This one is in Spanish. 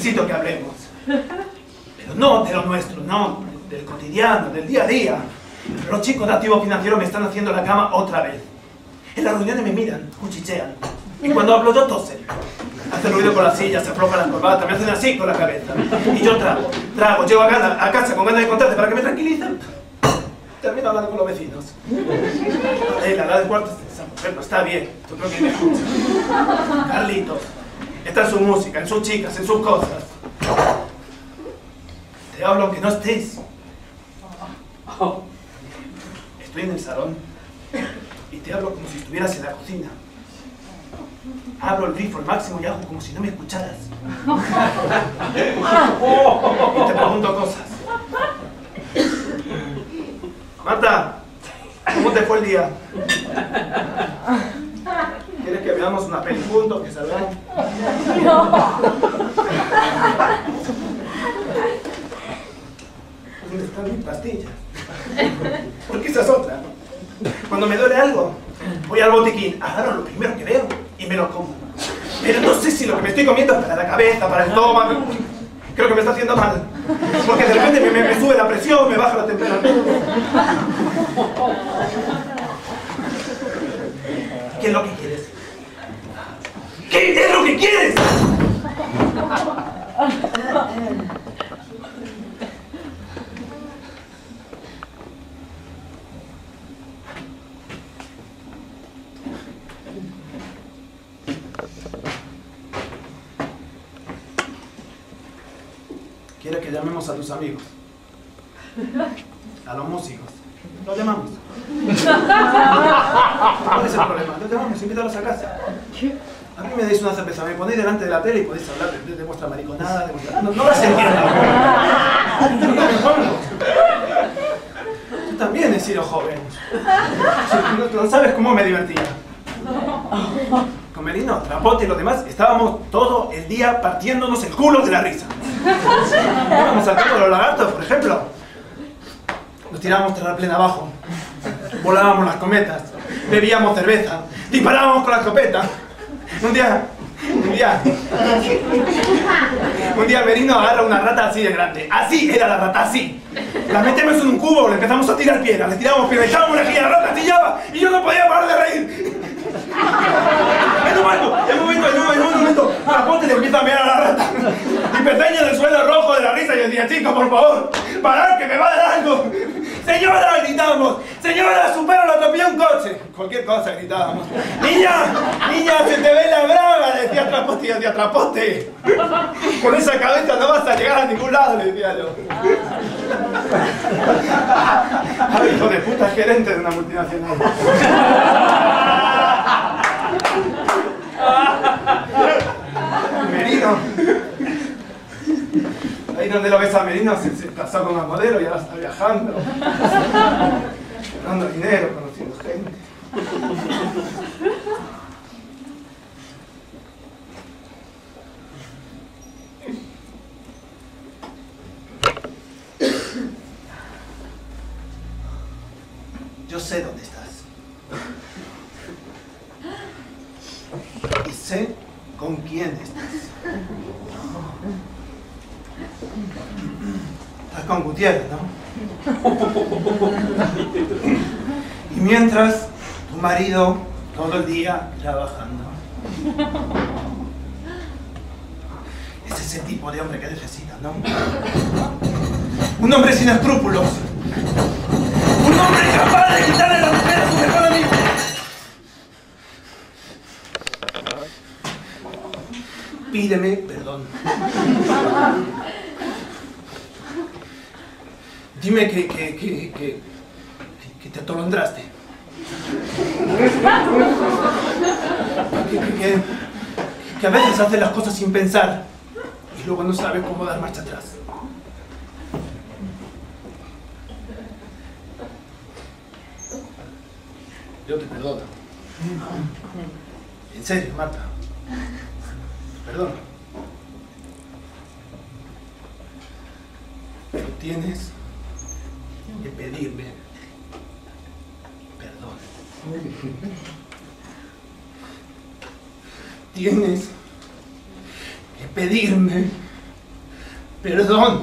necesito que hablemos. Pero no de lo nuestro, no, del cotidiano, del día a día. Los chicos de activo financiero me están haciendo la cama otra vez. En las reuniones me miran, cuchichean. Y cuando hablo yo tosen. Hacen ruido con la silla, se aflojan la corbata, me hacen así con la cabeza. Y yo trago, llego a casa con ganas de contarte para que me tranquilicen. Termino hablando con los vecinos. La edad del cuarto, esa mujer no está bien. Yo creo que me escucha. Carlitos, está en su música, en sus chicas, en sus cosas. Te hablo aunque no estés. Estoy en el salón y te hablo como si estuvieras en la cocina. Abro el grifo al máximo y hago como si no me escucharas. Y te pregunto cosas. Marta, ¿cómo te fue el día? ¿Quieres que veamos una peli juntos, que salgan? No. ¿Dónde están mis pastillas? Porque esa es otra. Cuando me duele algo, voy al botiquín, agarro lo primero que veo y me lo como. Pero no sé si lo que me estoy comiendo es para la cabeza, para el estómago. Creo que me está haciendo mal. Porque de repente me sube la presión, me baja la temperatura. ¿Qué es lo que quieres? ¿Qué es lo que quieres? ¿Quieres que llamemos a tus amigos? A los músicos. Los llamamos. ¿Cuál es el problema? Los llamamos, invítalos a casa. A mí me deis una cerveza, me ponéis delante de la tele y podéis hablar de vuestra mariconada, de vuestra... No las entiendo. Yo no me pongo. Tú también he sido joven. No sabes cómo me divertía. Con Merino, Trapote y los demás estábamos todo el día partiéndonos el culo de la risa. Íbamos saltando los lagartos, por ejemplo. Nos tirábamos terraplén abajo. Volábamos las cometas. Bebíamos cerveza. Disparábamos con la escopeta. Un día Merino agarra una rata así de grande. Así era la rata, así. La metemos en un cubo, le empezamos a tirar piedras, le tiramos piedras, echábamos una guía, la rata chillaba y yo no podía parar de reír. En un momento, Trapote le empieza a mirar a la rata y Peteña en el suelo rojo de la risa y yo decía, chicos, por favor, parad que me va a dar algo. ¡Señora! Gritábamos. ¡Señora! ¡Su perro lo atropelló un coche! Cualquier cosa gritábamos. ¡Niña! ¡Se te ve la braga! Le decía Trapote y yo decía, Trapote. Con esa cabeza no vas a llegar a ningún lado, le decía yo. Ay, hijo de puta, gerente de una multinacional. Merino. Ahí donde lo ves a Merino se casó con una modelo y ahora está viajando. Ganando dinero, conociendo gente. Yo sé dónde estás. Y sé con quién estás. Estás con Gutiérrez, ¿no? Y mientras, tu marido todo el día trabajando. Es ese tipo de hombre que necesitas, ¿no? Un hombre sin escrúpulos. Un hombre capaz de quitarle la mujer a su mejor amigo. Pídeme perdón. Dime que te atolondraste. Que a veces haces las cosas sin pensar y luego no sabes cómo dar marcha atrás. Yo te perdono. En serio, Marta. Perdón. Pero tienes que pedirme perdón. Tienes que pedirme Perdón.